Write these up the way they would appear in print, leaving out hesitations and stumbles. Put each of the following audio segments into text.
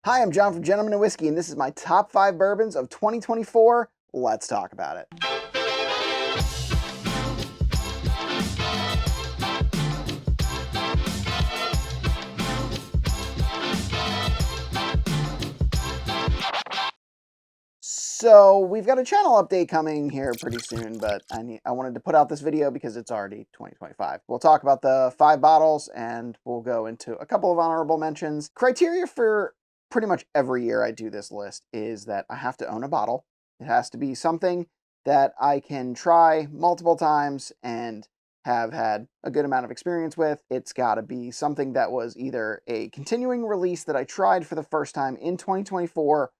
Hi, I'm John from Gentleman and Whiskey, and this is my top 5 bourbons of 2024. Let's talk about it. So we've got a channel update coming here pretty soon, but I wanted to put out this video because it's already 2025. We'll talk about the 5 bottles and we'll go into a couple of honorable mentions. Criteria for pretty much every year I do this list is that I have to own a bottle. It has to be something that I can try multiple times and have had a good amount of experience with. It's got to be something that was either a continuing release that I tried for the first time in 2024,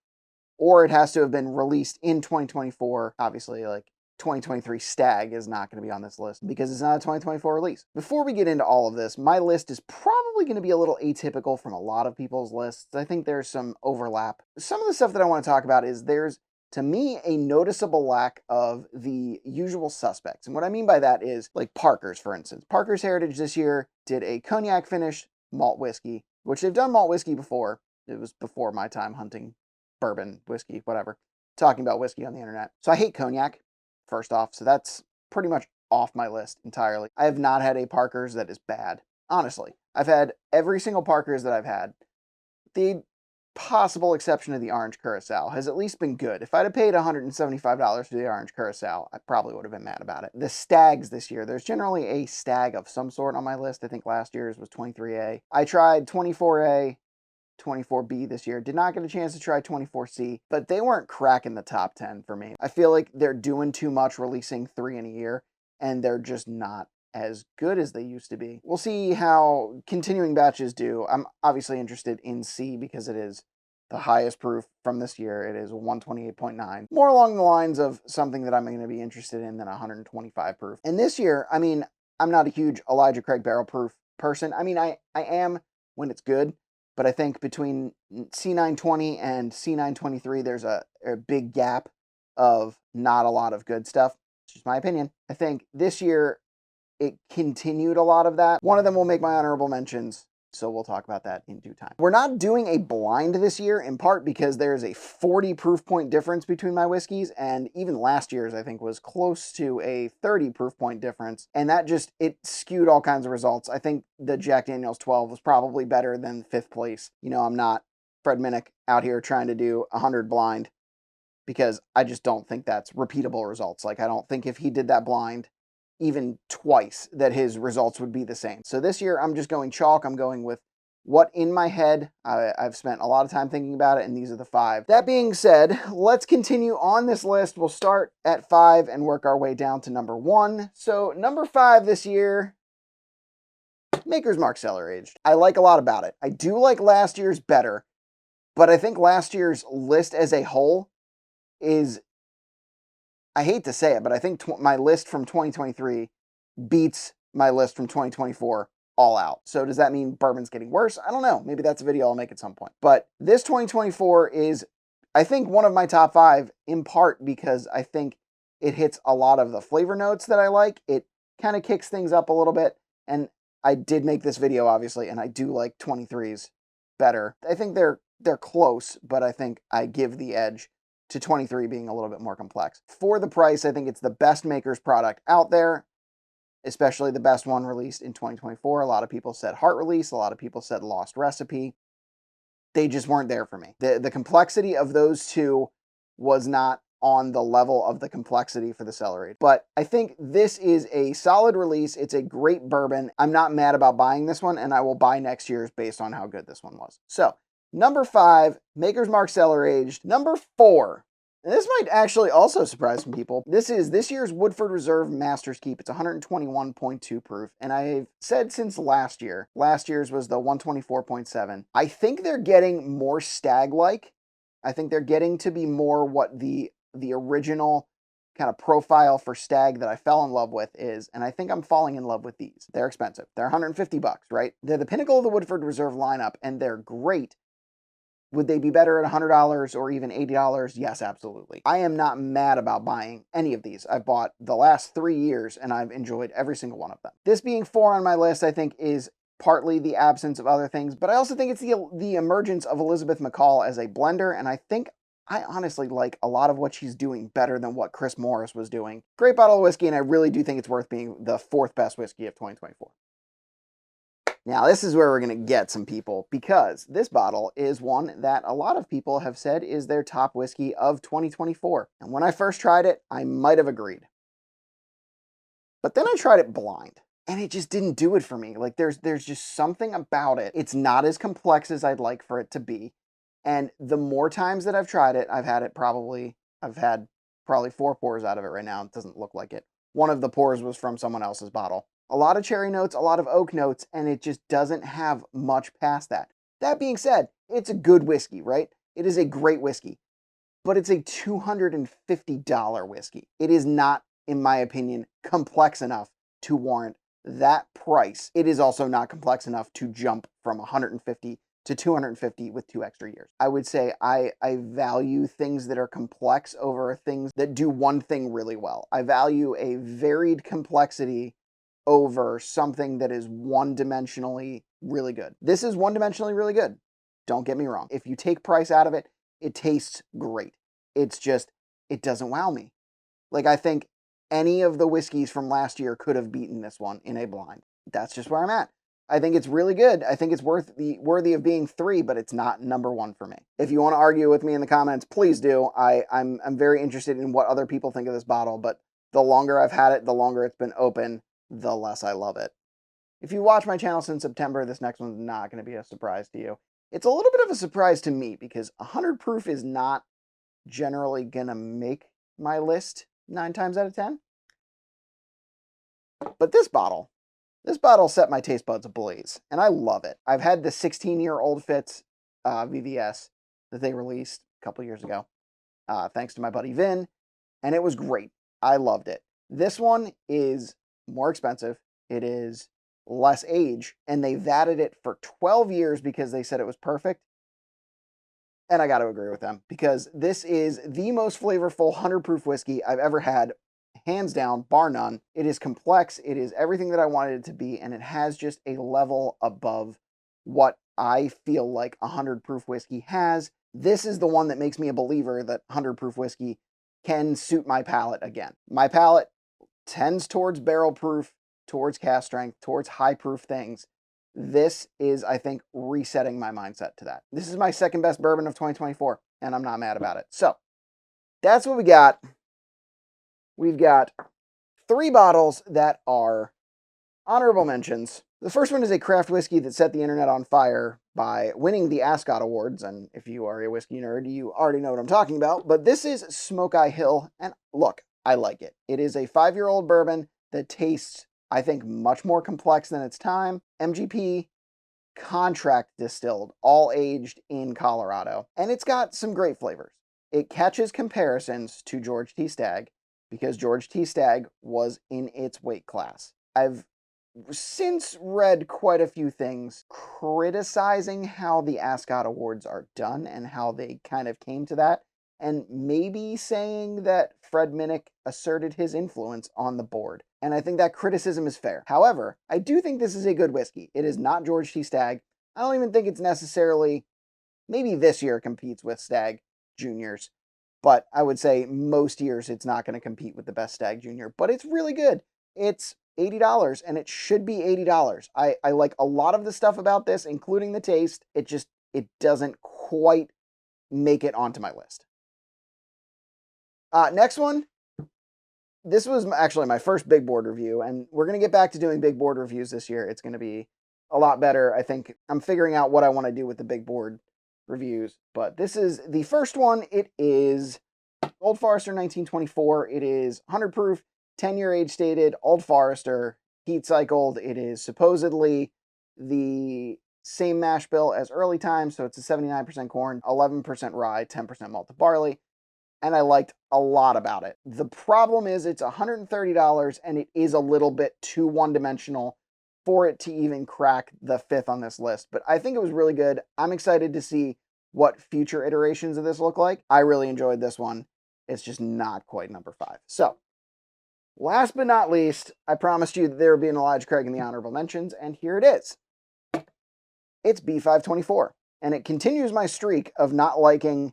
or it has to have been released in 2024. Obviously, like 2023 Stag is not going to be on this list because it's not a 2024 release. Before we get into all of this, my list is probably going to be a little atypical from a lot of people's lists. I think there's some overlap. Some of the stuff that I want to talk about is there's, to me, a noticeable lack of the usual suspects. And what I mean by that is like Parker's, for instance. Parker's Heritage this year did a cognac finish malt whiskey, which they've done malt whiskey before. It was before my time hunting bourbon, whiskey, whatever, talking about whiskey on the internet. So I hate cognac, first off, so that's pretty much off my list entirely. I have not had a Parker's that is bad, honestly. I've had every single Parker's that I've had. The possible exception of the Orange Curacao has at least been good. If I'd have paid $175 for the Orange Curacao, I probably would have been mad about it. The Stags this year, there's generally a Stag of some sort on my list. I think last year's was 23A. I tried 24A, 24B this year. Did not get a chance to try 24C, but they weren't cracking the top 10 for me. I feel like they're doing too much releasing 3 in a year, and they're just not as good as they used to be. We'll see how continuing batches do. I'm obviously interested in C because it is the highest proof from this year. It is 128.9. More along the lines of something that I'm going to be interested in than 125 proof. And this year, I mean, I'm not a huge Elijah Craig barrel proof person. I mean, I am when it's good. But I think between C920 and C923, there's a big gap of not a lot of good stuff. It's just my opinion. I think this year it continued a lot of that. One of them will make my honorable mentions, so we'll talk about that in due time. We're not doing a blind this year, in part because there's a 40 proof point difference between my whiskeys, and even last year's, I think, was close to a 30 proof point difference, and that just, it skewed all kinds of results. I think the Jack Daniel's 12 was probably better than 5th place. You know, I'm not Fred Minnick out here trying to do 100 blind, because I just don't think that's repeatable results. Like, I don't think if he did that blind even twice that his results would be the same. So this year I'm just going chalk. I'm going with what in my head. I've spent a lot of time thinking about it, and these are the 5. That being said, let's continue on this list. We'll start at 5 and work our way down to number 1. So number 5 this year, Maker's Mark Cellar Aged. I like a lot about it. I do like last year's better, but I think last year's list as a whole is, I hate to say it, but I think my list from 2023 beats my list from 2024 all out. So does that mean bourbon's getting worse? I don't know. Maybe that's a video I'll make at some point. But this 2024 is, I think, one of my top 5, in part because I think it hits a lot of the flavor notes that I like. It kind of kicks things up a little bit. And I did make this video, obviously, and I do like 23s better. I think they're close, but I think I give the edge to 23 being a little bit more complex. For the price, I think it's the best Maker's product out there, especially the best one released in 2024. A lot of people said Heart Release. A lot of people said Lost Recipe. They just weren't there for me. The complexity of those two was not on the level of the complexity for the Cellar Aged. But I think this is a solid release. It's a great bourbon. I'm not mad about buying this one, and I will buy next year's based on how good this one was. So, number 5, Maker's Mark Cellar Aged. Number 4, and this might actually also surprise some people. This is this year's Woodford Reserve Master's Keep. It's 121.2 proof. And I've said since last year's was the 124.7. I think they're getting more stag-like. I think they're getting to be more what the original kind of profile for stag that I fell in love with is, and I think I'm falling in love with these. They're expensive. They're $150, right? They're the pinnacle of the Woodford Reserve lineup, and they're great. Would they be better at $100 or even $80? Yes, absolutely. I am not mad about buying any of these. I've bought the last 3 years, and I've enjoyed every single one of them. This being 4 on my list, I think, is partly the absence of other things, but I also think it's the emergence of Elizabeth McCall as a blender, and I think I honestly like a lot of what she's doing better than what Chris Morris was doing. Great bottle of whiskey, and I really do think it's worth being the 4th best whiskey of 2024. Now, this is where we're going to get some people, because this bottle is one that a lot of people have said is their top whiskey of 2024. And when I first tried it, I might have agreed. But then I tried it blind, and it just didn't do it for me. Like, there's just something about it. It's not as complex as I'd like for it to be. And the more times that I've tried it, I've had probably 4 pours out of it right now. It doesn't look like it. One of the pours was from someone else's bottle. A lot of cherry notes, a lot of oak notes, and it just doesn't have much past that. That being said, it's a good whiskey, right? It is a great whiskey, but it's a $250 whiskey. It is not, in my opinion, complex enough to warrant that price. It is also not complex enough to jump from 150 to 250 with 2 extra years. I would say I value things that are complex over things that do one thing really well. I value a varied complexity over something that is one-dimensionally really good. This is one-dimensionally really good. Don't get me wrong. If you take price out of it, it tastes great. It's just, it doesn't wow me. Like, I think any of the whiskeys from last year could have beaten this one in a blind. That's just where I'm at. I think it's really good. I think it's worthy of being 3, but it's not number 1 for me. If you want to argue with me in the comments, please do. I'm very interested in what other people think of this bottle, but the longer I've had it, the longer it's been open, the less I love it. If you watch my channel since September, this next one's not going to be a surprise to you. It's a little bit of a surprise to me because 100 proof is not generally going to make my list 9 times out of 10. But this bottle set my taste buds ablaze, and I love it. I've had the 16-year-old Fitz VVS that they released a couple years ago, thanks to my buddy Vin, and it was great. I loved it. This one is more expensive. It is less age, and they vatted it for 12 years because they said it was perfect. And I got to agree with them, because this is the most flavorful 100 proof whiskey I've ever had, hands down, bar none. It is complex. It is everything that I wanted it to be, and it has just a level above what I feel like 100 proof whiskey has. This is the one that makes me a believer that 100 proof whiskey can suit my palate again. My palate tends towards barrel proof, towards cask strength, towards high proof things. This is, I think, resetting my mindset to that. This is my 2nd best bourbon of 2024, and I'm not mad about it. So that's what we got. We've got 3 bottles that are honorable mentions. The first one is a craft whiskey that set the internet on fire by winning the Ascot Awards, and if you are a whiskey nerd, you already know what I'm talking about, but this is Smoke Eye Hill, and look, I like it. It is a 5-year-old bourbon that tastes, I think, much more complex than its time. MGP, contract distilled, all aged in Colorado, and it's got some great flavors. It catches comparisons to George T. Stagg, because George T. Stagg was in its weight class. I've since read quite a few things criticizing how the Ascot Awards are done and how they kind of came to that, and maybe saying that Fred Minnick asserted his influence on the board. And I think that criticism is fair. However, I do think this is a good whiskey. It is not George T. Stagg. I don't even think it's necessarily, maybe this year competes with Stagg Juniors, but I would say most years it's not going to compete with the best Stagg Junior, but it's really good. It's $80, and it should be $80. I like a lot of the stuff about this, including the taste. It doesn't quite make it onto my list. Next one. This was actually my first big board review, and we're going to get back to doing big board reviews this year. It's going to be a lot better. I think I'm figuring out what I want to do with the big board reviews, but this is the first one. It is Old Forester 1924. It is 100 proof, 10-year age stated, Old Forester, heat cycled. It is supposedly the same mash bill as early times, so it's a 79% corn, 11% rye, 10% malted barley, and I liked a lot about it. The problem is it's $130, and it is a little bit too one-dimensional for it to even crack the 5th on this list, but I think it was really good. I'm excited to see what future iterations of this look like. I really enjoyed this one. It's just not quite number 5. So, last but not least, I promised you that there would be an Elijah Craig in the honorable mentions, and here it is. It's B524. And it continues my streak of not liking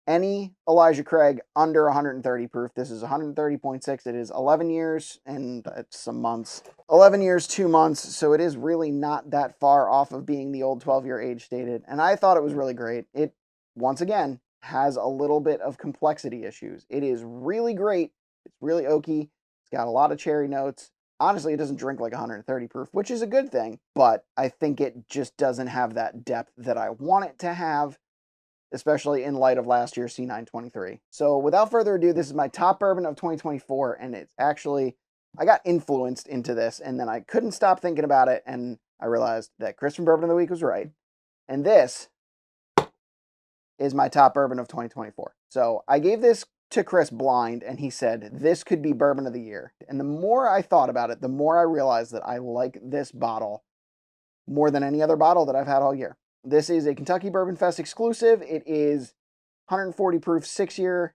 any Elijah Craig under 130 proof. This is 130.6. It is 11 years and some months. 11 years, 2 months. So it is really not that far off of being the old 12-year age stated. And I thought it was really great. It, once again, has a little bit of complexity issues. It is really great. It's really oaky. It's got a lot of cherry notes. Honestly, it doesn't drink like 130 proof, which is a good thing. But I think it just doesn't have that depth that I want it to have, especially in light of last year's C923. So without further ado, this is my top bourbon of 2024, and it's actually, I got influenced into this, and then I couldn't stop thinking about it, and I realized that Chris from Bourbon of the Week was right. And this is my top bourbon of 2024. So I gave this to Chris blind, and he said, this could be bourbon of the year. And the more I thought about it, the more I realized that I like this bottle more than any other bottle that I've had all year. This is a Kentucky Bourbon Fest exclusive. It is 140 proof, 6-year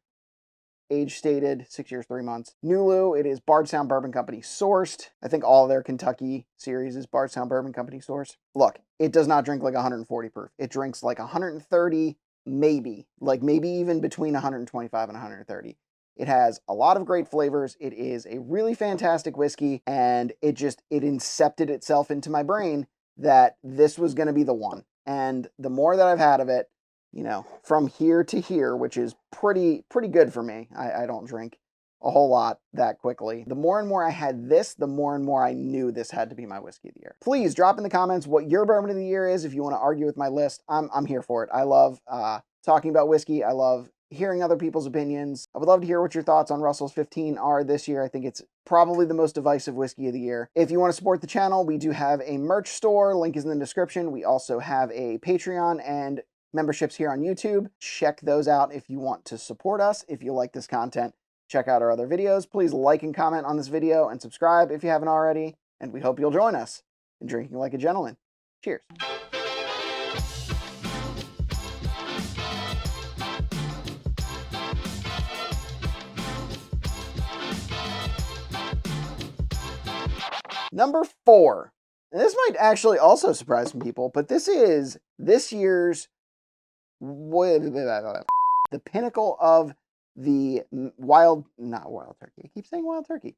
age stated, 6 years, 3 months. Nulu, it is Bardstown Bourbon Company sourced. I think all their Kentucky series is Bardstown Bourbon Company sourced. Look, it does not drink like 140 proof. It drinks like 130, maybe even between 125 and 130. It has a lot of great flavors. It is a really fantastic whiskey, and it incepted itself into my brain that this was going to be the one. And the more that I've had of it, you know, from here to here, which is pretty good for me. I don't drink a whole lot that quickly. The more and more I had this, the more and more I knew this had to be my whiskey of the year. Please drop in the comments what your bourbon of the year is if you want to argue with my list. I'm here for it. I love talking about whiskey. I love hearing other people's opinions. I would love to hear what your thoughts on Russell's 15 are this year. I think it's probably the most divisive whiskey of the year. If you want to support the channel, we do have a merch store. Link is in the description. We also have a Patreon and memberships here on YouTube. Check those out if you want to support us. If you like this content, check out our other videos. Please like and comment on this video and subscribe if you haven't already. And we hope you'll join us in drinking like a gentleman. Cheers. Number 4. And this might actually also surprise some people, but this is this year's the pinnacle of the not wild turkey. I keep saying wild turkey.